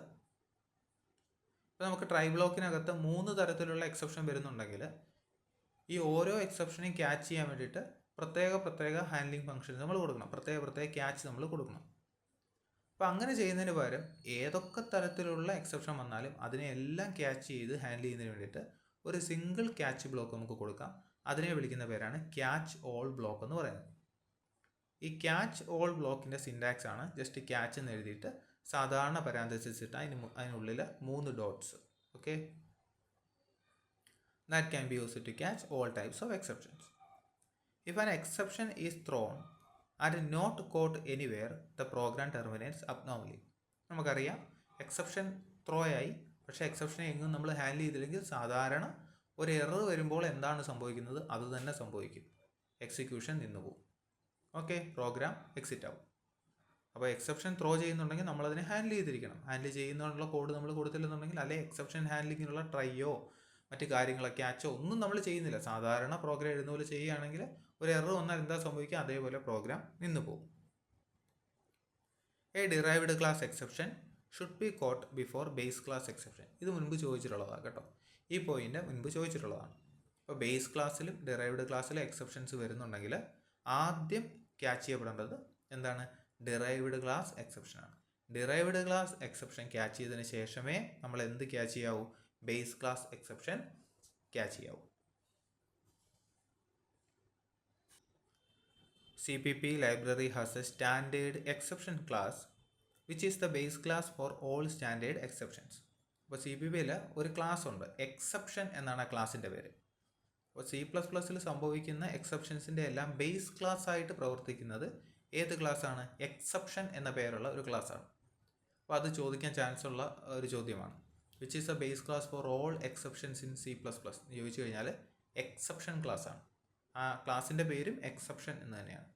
ഇപ്പോൾ നമുക്ക് ട്രൈ ബ്ലോക്കിനകത്ത് 3 തരത്തിലുള്ള എക്സെപ്ഷൻ വരുന്നുണ്ടെങ്കിൽ ഈ ഓരോ എക്സെപ്ഷനെയും ക്യാച്ച് ചെയ്യാൻ വേണ്ടിയിട്ട് പ്രത്യേക ഹാൻഡ്ലിംഗ് ഫംഗ്ഷൻസ് നമ്മൾ കൊടുക്കണം, പ്രത്യേക ക്യാച്ച് നമ്മൾ കൊടുക്കണം. അപ്പോൾ അങ്ങനെ ചെയ്യുന്നതിന് പകരം ഏതൊക്കെ തരത്തിലുള്ള എക്സെപ്ഷൻ വന്നാലും അതിനെ എല്ലാം ക്യാച്ച് ചെയ്ത് ഹാൻഡിൽ ചെയ്യുന്നതിന് വേണ്ടിയിട്ട് ഒരു സിംഗിൾ ക്യാച്ച് ബ്ലോക്ക് നമുക്ക് കൊടുക്കാം. അതിനെ വിളിക്കുന്ന പേരാണ് ക്യാച്ച് ഓൾ ബ്ലോക്ക് എന്ന് പറയുന്നത്. ഈ ക്യാച്ച് ഓൾ ബ്ലോക്കിൻ്റെ സിൻടാക്സ് ആണ് ജസ്റ്റ് ക്യാച്ച് എന്ന് എഴുതിയിട്ട് സാധാരണ പരാന്തസിസ് ഇട്ട് അതിനുള്ളിൽ 3 dots. Okay, that can be used to catch all types of exceptions. If an exception is thrown and not caught anywhere, the program terminates abnormally. നമുക്കറിയാം, exception throw ആയി, പക്ഷേ എക്സെപ്ഷനെ എങ്ങും നമ്മൾ ഹാൻഡിൽ ചെയ്തില്ലെങ്കിൽ സാധാരണ ഒരു എറർ വരുമ്പോൾ എന്താണ് സംഭവിക്കുന്നത് അത് തന്നെ സംഭവിക്കും, എക്സിക്യൂഷൻ നിന്നുപോകും. ഓക്കെ, പ്രോഗ്രാം എക്സിറ്റ് ആവും. അപ്പോൾ എക്സെപ്ഷൻ ത്രോ ചെയ്യുന്നുണ്ടെങ്കിൽ നമ്മളതിനെ ഹാൻഡിൽ ചെയ്തിരിക്കണം. ഹാൻഡിൽ ചെയ്യുന്നതിനുള്ള കോഡ് നമ്മൾ കൊടുത്തില്ലെന്നുണ്ടെങ്കിൽ, അല്ലെങ്കിൽ എക്സെപ്ഷൻ ഹാൻഡ്ലിങ്ങിനുള്ള ട്രൈയോ മറ്റ് കാര്യങ്ങളോ ക്യാച്ചോ ഒന്നും നമ്മൾ ചെയ്യുന്നില്ല, സാധാരണ പ്രോഗ്രാം എഴുതുന്ന പോലെ ചെയ്യുകയാണെങ്കിൽ ഒരു എറർ വന്നാൽ എന്താ സംഭവിക്കുക, അതേപോലെ പ്രോഗ്രാം നിന്നു പോകും. A derived class exception should be coat before base class exception. ഇത് മുൻപ് ചോദിച്ചിട്ടുള്ളതാണ് കേട്ടോ, ഈ പോയിന്റ് മുൻപ് ചോദിച്ചിട്ടുള്ളതാണ്. ഇപ്പോൾ ബേസ് ക്ലാസ്സിലും ഡിറൈവ്ഡ് ക്ലാസ്സിലും എക്സെപ്ഷൻസ് വരുന്നുണ്ടെങ്കിൽ ആദ്യം ക്യാച്ച് ചെയ്യപ്പെടേണ്ടത് എന്താണ്, ഡിറൈവ്ഡ് ക്ലാസ് എക്സെപ്ഷനാണ്. ഡിറൈവ്ഡ് ക്ലാസ് എക്സെപ്ഷൻ ക്യാച്ച് ചെയ്തതിന് ശേഷമേ നമ്മൾ എന്ത് ക്യാച്ച് ചെയ്യാവൂ, ബേസ് ക്ലാസ് എക്സെപ്ഷൻ ക്യാച്ച് ചെയ്യാവൂ. CPP library has a standard exception class which is the base class for all standard exceptions. അപ്പോൾ CPPയിൽ ഒരു ക്ലാസ് ഉണ്ട്, എക്സെപ്ഷൻ എന്നാണ് ആ ക്ലാസിൻ്റെ പേര്. അപ്പോൾ C++ൽ സംഭവിക്കുന്ന എക്സെപ്ഷൻസിൻ്റെ എല്ലാം ബേസ് ക്ലാസ് ആയിട്ട് പ്രവർത്തിക്കുന്നത് ഏത് ക്ലാസ്സാണ്, എക്സെപ്ഷൻ എന്ന പേരുള്ള ഒരു ക്ലാസ്സാണ്. അപ്പോൾ അത് ചോദിക്കാൻ ചാൻസ് ഉള്ള ഒരു ചോദ്യമാണ്. Which is A base class for all exceptions in C++ എന്ന് ചോദിച്ചു കഴിഞ്ഞാൽ എക്സെപ്ഷൻ ക്ലാസ് ആണ്. ആ ക്ലാസിൻ്റെ പേരും എക്സെപ്ഷൻ എന്ന് തന്നെയാണ്.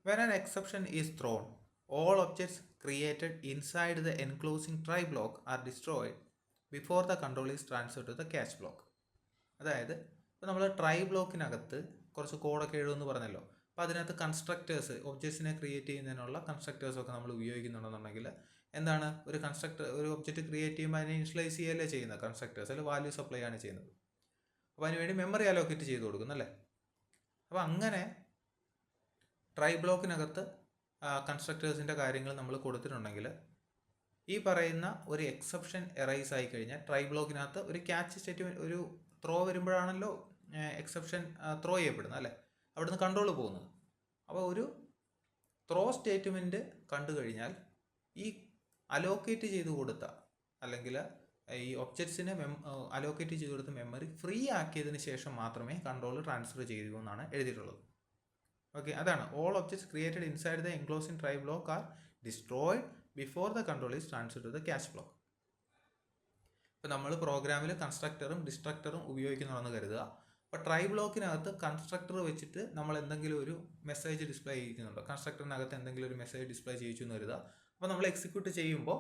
When an exception is thrown, all objects created inside the enclosing try block are destroyed before the control is transferred to the catch block. അതായത് ഇപ്പോൾ നമ്മൾ ട്രൈ ബ്ലോക്കിനകത്ത് കുറച്ച് കോഡൊക്കെ എഴുതുമെന്ന് പറഞ്ഞല്ലോ, അപ്പോൾ അതിനകത്ത് കൺസ്ട്രക്റ്റേഴ്സ്, ഒബ്ജക്ട്സിനെ ക്രിയേറ്റ് ചെയ്യുന്നതിനുള്ള കൺസ്ട്രക്റ്റേഴ്സൊക്കെ നമ്മൾ ഉപയോഗിക്കുന്നുണ്ടെന്നുണ്ടെങ്കിൽ എന്താണ്, ഒരു ഒബ്ജക്റ്റ് ക്രിയേറ്റ് ചെയ്യുമ്പോൾ അതിനെ ഇനിഷ്യലൈസ് ചെയ്യല്ലേ ചെയ്യുന്നത്, കൺസ്ട്രക്റ്റേഴ്സ് അല്ലെങ്കിൽ വാല്യൂ സപ്ലൈ ആണ് ചെയ്യുന്നത്. അപ്പോൾ അതിനുവേണ്ടി മെമ്മറി അലോക്കേറ്റ് ചെയ്ത് കൊടുക്കുന്നല്ലേ. അപ്പോൾ അങ്ങനെ ട്രൈ ബ്ലോക്കിനകത്ത് കൺസ്ട്രക്റ്റേഴ്സിൻ്റെ കാര്യങ്ങൾ നമ്മൾ കൊടുത്തിട്ടുണ്ടെങ്കിൽ ഈ പറയുന്ന ഒരു എക്സെപ്ഷൻ എറൈസ് ആയി കഴിഞ്ഞാൽ ട്രൈ ബ്ലോക്കിനകത്ത് ഒരു ക്യാച്ച് സ്റ്റേറ്റ്മെൻറ്റ്, ഒരു ത്രോ വരുമ്പോഴാണല്ലോ എക്സെപ്ഷൻ ത്രോ ചെയ്യപ്പെടുന്നത് അല്ലേ, അവിടുന്ന് കൺട്രോൾ പോകുന്നത്. അപ്പോൾ ഒരു ത്രോ സ്റ്റേറ്റ്മെൻറ്റ് കണ്ടു കഴിഞ്ഞാൽ ഈ അലോക്കേറ്റ് ചെയ്ത് കൊടുത്ത അല്ലെങ്കിൽ ഈ ഒബ്ജക്ട്സിനെ അലോക്കേറ്റ് ചെയ്ത് കൊടുത്ത മെമ്മറി ഫ്രീ ആക്കിയതിന് ശേഷം മാത്രമേ കൺട്രോൾ ട്രാൻസ്ഫർ ചെയ്യൂ എന്നാണ് എഴുതിയിട്ടുള്ളത്. ഓക്കെ, അതാണ് all objects created inside the enclosing try block are destroyed before the control is transfer to the catch block. ഇപ്പോൾ നമ്മൾ പ്രോഗ്രാമിൽ കൺസ്ട്രക്ടറും ഡിസ്ട്രക്ടറും ഉപയോഗിക്കുന്നുണ്ടെന്ന് കരുതുക. അപ്പോൾ ട്രൈ ബ്ലോക്കിനകത്ത് കൺസ്ട്രക്ടർ വെച്ചിട്ട് നമ്മൾ എന്തെങ്കിലും ഒരു മെസ്സേജ് ഡിസ്പ്ലേ ചെയ്യിക്കുന്നുണ്ടോ, കൺസ്ട്രക്ടറിനകത്ത് എന്തെങ്കിലും ഒരു മെസ്സേജ് ഡിസ്പ്ലേ ചെയ്യിച്ചു എന്ന് കരുതുക. അപ്പോൾ നമ്മൾ എക്സിക്യൂട്ട് ചെയ്യുമ്പോൾ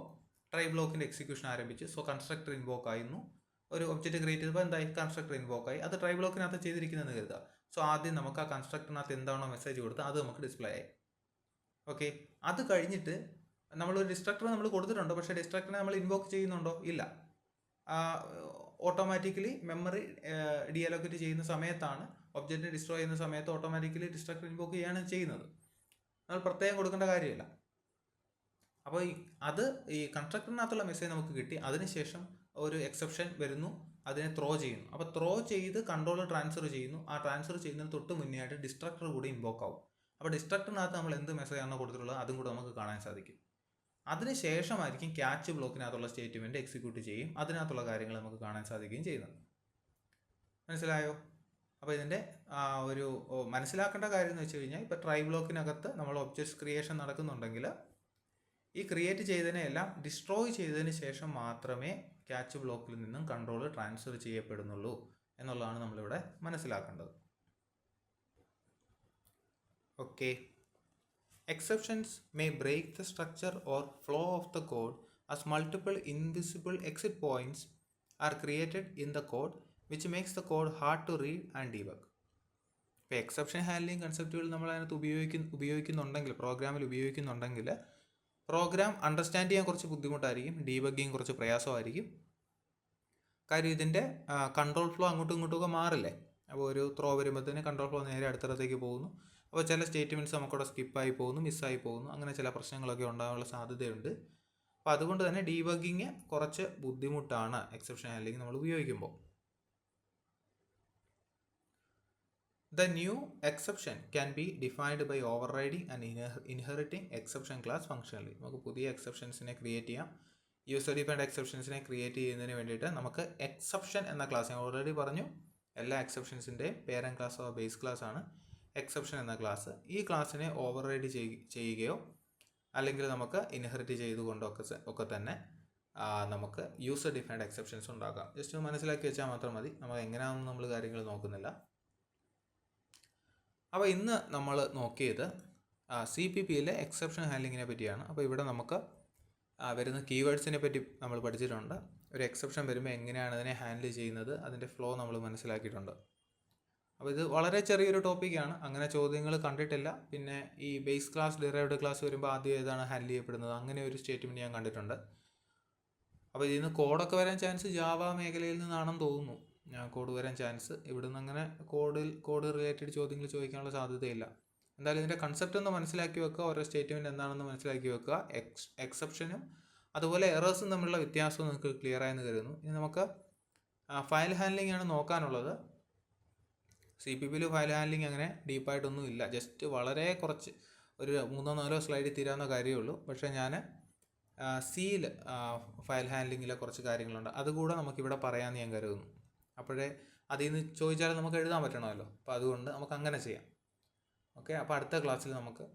ട്രൈ ബ്ലോക്കിൻ്റെ എക്സിക്യൂഷൻ ആരംഭിച്ചു. സോ കൺസ്ട്രക്ടർ ഇൻവോക്ക് ആയിരുന്നു, ഒരു ഒബ്ജക്റ്റ് ക്രിയേറ്റ് ചെയ്തപ്പോൾ എന്തായി, കൺസ്ട്രക്ടർ ഇൻവോക്ക് ആയി. അത് ട്രൈ ബ്ലോക്കിനകത്ത് ചെയ്തിരിക്കുന്നതെന്ന് കരുതുക. സോ ആദ്യം നമുക്ക് ആ കൺസ്ട്രക്ടറിനകത്ത് എന്താണോ മെസ്സേജ് കൊടുത്തത് അത് നമുക്ക് ഡിസ്പ്ലേ ആയി. ഓക്കെ, അത് കഴിഞ്ഞിട്ട് നമ്മളൊരു ഡിസ്ട്രക്ടർ നമ്മൾ കൊടുത്തിട്ടുണ്ട്, പക്ഷേ ഡിസ്ട്രക്ടറിനെ നമ്മൾ ഇൻവോക്ക് ചെയ്യുന്നുണ്ടോ, ഇല്ല. ഓട്ടോമാറ്റിക്കലി മെമ്മറി ഡിഅലോക്കേറ്റ് ചെയ്യുന്ന സമയത്താണ്, ഒബ്ജക്റ്റ് ഡിസ്ട്രോയ് ചെയ്യുന്ന സമയത്ത് ഓട്ടോമാറ്റിക്കലി ഡിസ്ട്രക്ടർ ഇൻവോക്ക് ചെയ്യുകയാണ് ചെയ്യുന്നത്. നമ്മൾ പ്രത്യേകം കൊടുക്കേണ്ട കാര്യമില്ല. അപ്പോൾ അത് ഈ കൺസ്ട്രക്ടറിനകത്തുള്ള മെസ്സേജ് നമുക്ക് കിട്ടി, അതിനുശേഷം ഒരു എക്സെപ്ഷൻ വരുന്നു, അതിനെ ത്രോ ചെയ്യുന്നു. അപ്പോൾ ത്രോ ചെയ്ത് കൺട്രോൾ ട്രാൻസ്ഫർ ചെയ്യുന്നു. ആ ട്രാൻസ്ഫർ ചെയ്യുന്നതിന് തൊട്ട് മുന്നേ ആയിട്ട് ഡിസ്ട്രക്ടർ കൂടി ഇൻവോക്ക് ആവും. അപ്പോൾ ഡിസ്ട്രക്ടറിനകത്ത് നമ്മൾ എന്ത് മെസ്സേജ് ആണോ കൊടുത്തിട്ടുള്ളത് അതും കൂടെ നമുക്ക് കാണാൻ സാധിക്കും. അതിനുശേഷമായിരിക്കും ക്യാച്ച് ബ്ലോക്കിനകത്തുള്ള സ്റ്റേറ്റ്മെൻറ്റ് എക്സിക്യൂട്ട് ചെയ്യും, അതിനകത്തുള്ള കാര്യങ്ങൾ നമുക്ക് കാണാൻ സാധിക്കുകയും ചെയ്യുന്നത്. മനസ്സിലായോ? അപ്പോൾ ഇതിൻ്റെ ഒരു മനസ്സിലാക്കേണ്ട കാര്യം എന്ന് വെച്ച് കഴിഞ്ഞാൽ, ഇപ്പോൾ ട്രൈ ബ്ലോക്കിനകത്ത് നമ്മൾ ഒബ്ജക്റ്റ് ക്രിയേഷൻ നടക്കുന്നുണ്ടെങ്കിൽ ഈ ക്രിയേറ്റ് ചെയ്തതിനെല്ലാം ഡിസ്ട്രോയ് ചെയ്തതിന് ശേഷം മാത്രമേ ക്യാച്ച് ബ്ലോക്കിൽ നിന്നും കൺട്രോൾ ട്രാൻസ്ഫർ ചെയ്യപ്പെടുന്നുള്ളൂ എന്നുള്ളതാണ് നമ്മളിവിടെ മനസ്സിലാക്കേണ്ടത്. Okay. Exceptions may break the structure or flow of the code as multiple invisible exit points are created in the code, which makes the code hard to read and debug. ഇപ്പോൾ exception handling കൺസെപ്റ്റുകൾ നമ്മൾ അതിനകത്ത് ഉപയോഗിക്കുന്നുണ്ടെങ്കിൽ, പ്രോഗ്രാമിൽ ഉപയോഗിക്കുന്നുണ്ടെങ്കിൽ programme understand ചെയ്യാൻ കുറച്ച് ബുദ്ധിമുട്ടായിരിക്കും, debugging കുറച്ച് പ്രയാസമായിരിക്കും. കാര്യം ഇതിൻ്റെ കൺട്രോൾ ഫ്ലോ അങ്ങോട്ടും ഇങ്ങോട്ടുമൊക്കെ മാറില്ലേ. അപ്പോൾ ഒരു ത്രോ വരുമ്പോഴത്തേന് കൺട്രോൾ ഫ്ലോ നേരെ അടുത്തടത്തേക്ക് പോകുന്നു. അപ്പോൾ ചില സ്റ്റേറ്റ്മെൻറ്റ്സ് നമുക്കവിടെ സ്കിപ്പായി പോകുന്നു, മിസ്സായി പോകുന്നു, അങ്ങനെ ചില പ്രശ്നങ്ങളൊക്കെ ഉണ്ടാകാനുള്ള സാധ്യതയുണ്ട്. അപ്പോൾ അതുകൊണ്ട് തന്നെ ഡീബഗ്ഗിങ് കുറച്ച് ബുദ്ധിമുട്ടാണ് എക്സെപ്ഷൻ ഹാൻഡ്ലിംഗ് നമ്മൾ ഉപയോഗിക്കുമ്പോൾ. The new exception can be defined by overriding and inheriting exception class functionally. നമുക്ക് പുതിയ എക്സെപ്ഷൻസിനെ ക്രിയേറ്റ് ചെയ്യാം. യൂസർ ഡിഫൈൻഡ് എക്സെപ്ഷൻസിനെ ക്രിയേറ്റ് ചെയ്യുന്നതിന് വേണ്ടിയിട്ട് നമുക്ക് എക്സെപ്ഷൻ എന്ന ക്ലാസ്, ഞാൻ ഓൾറെഡി പറഞ്ഞു, എല്ലാ എക്സെപ്ഷൻസിൻ്റെയും പേരന്റ് ക്ലാസ് ഓ ബേസ് ക്ലാസ് ആണ് എക്സെപ്ഷൻ എന്ന ക്ലാസ്. ഈ ക്ലാസ്സിനെ ഓവർറൈഡ് ചെയ്യുകയോ അല്ലെങ്കിൽ നമുക്ക് ഇൻഹെറിറ്റ് ചെയ്തുകൊണ്ടൊക്കെ തന്നെ നമുക്ക് യൂസർ ഡിഫൈൻഡ് എക്സെപ്ഷൻസ് ഉണ്ടാക്കാം. ജസ്റ്റ് മനസ്സിലാക്കി വെച്ചാൽ മാത്രം മതി, നമ്മൾ എങ്ങനെയാണെന്ന് നമ്മൾ കാര്യങ്ങൾ നോക്കുന്നില്ല. അപ്പോൾ ഇന്ന് നമ്മൾ നോക്കിയത് CPPയിലെ എക്സെപ്ഷൻ ഹാൻഡ്ലിങ്ങിനെ പറ്റിയാണ്. അപ്പോൾ ഇവിടെ നമുക്ക് വരുന്ന കീവേഡ്സിനെ പറ്റി നമ്മൾ പഠിച്ചിട്ടുണ്ട്. ഒരു എക്സെപ്ഷൻ വരുമ്പോൾ എങ്ങനെയാണ് അതിനെ ഹാൻഡിൽ ചെയ്യുന്നത്, അതിൻ്റെ ഫ്ലോ നമ്മൾ മനസ്സിലാക്കിയിട്ടുണ്ട്. അപ്പോൾ ഇത് വളരെ ചെറിയൊരു ടോപ്പിക്കാണ്, അങ്ങനെ ചോദ്യങ്ങൾ കണ്ടിട്ടില്ല. പിന്നെ ഈ ബേസ് ക്ലാസ്, ഡിറൈവ്ഡ് ക്ലാസ് വരുമ്പോൾ ആദ്യം ഏതാണ് ഹാൻഡിൽ ചെയ്യപ്പെടുന്നത്, അങ്ങനെ ഒരു സ്റ്റേറ്റ്മെൻറ്റ് ഞാൻ കണ്ടിട്ടുണ്ട്. അപ്പോൾ ഇതിൽ നിന്ന് കോഡൊക്കെ വരാൻ ചാൻസ് ജാവ മേഖലയിൽ നിന്നാണെന്ന് തോന്നുന്നു. കോഡ് വരാൻ ചാൻസ്, ഇവിടെ നിന്ന് അങ്ങനെ കോഡ് റിലേറ്റഡ് ചോദ്യങ്ങൾ ചോദിക്കാനുള്ള സാധ്യതയില്ല. എന്തായാലും ഇതിൻ്റെ കൺസെപ്റ്റ് ഒന്ന് മനസ്സിലാക്കി വെക്കുക, ഓരോ സ്റ്റേറ്റ്മെൻറ്റ് എന്താണെന്ന് മനസ്സിലാക്കി വെക്കുക. എക്സെപ്ഷനും അതുപോലെ എറേഴ്സും തമ്മിലുള്ള വ്യത്യാസവും നിങ്ങൾക്ക് ക്ലിയർ ആയെന്ന് കരുതുന്നു. ഇനി നമുക്ക് ഫയൽ ഹാൻഡ്ലിംഗ് ആണ് നോക്കാനുള്ളത്. CPPയിൽ ഫയൽ ഹാൻഡ്ലിംഗ് അങ്ങനെ ഡീപ്പായിട്ടൊന്നും ഇല്ല, ജസ്റ്റ് വളരെ കുറച്ച് ഒരു 3-4 സ്ലൈഡിൽ തീരാവുന്ന കാര്യമേ ഉള്ളൂ. പക്ഷേ ഞാൻ സിയിൽ ഫയൽ ഹാൻഡ്ലിങ്ങിലെ കുറച്ച് കാര്യങ്ങളുണ്ട്, അതുകൂടെ നമുക്കിവിടെ പറയാമെന്ന് ഞാൻ കരുതുന്നു. അപ്പോഴേ അതിൽ നിന്ന് ചോദിച്ചാൽ നമുക്ക് എഴുതാൻ പറ്റണമല്ലോ, അപ്പോൾ അതുകൊണ്ട് നമുക്ക് അങ്ങനെ ചെയ്യാം. ഓക്കെ, അപ്പോൾ അടുത്ത ക്ലാസ്സിൽ നമുക്ക്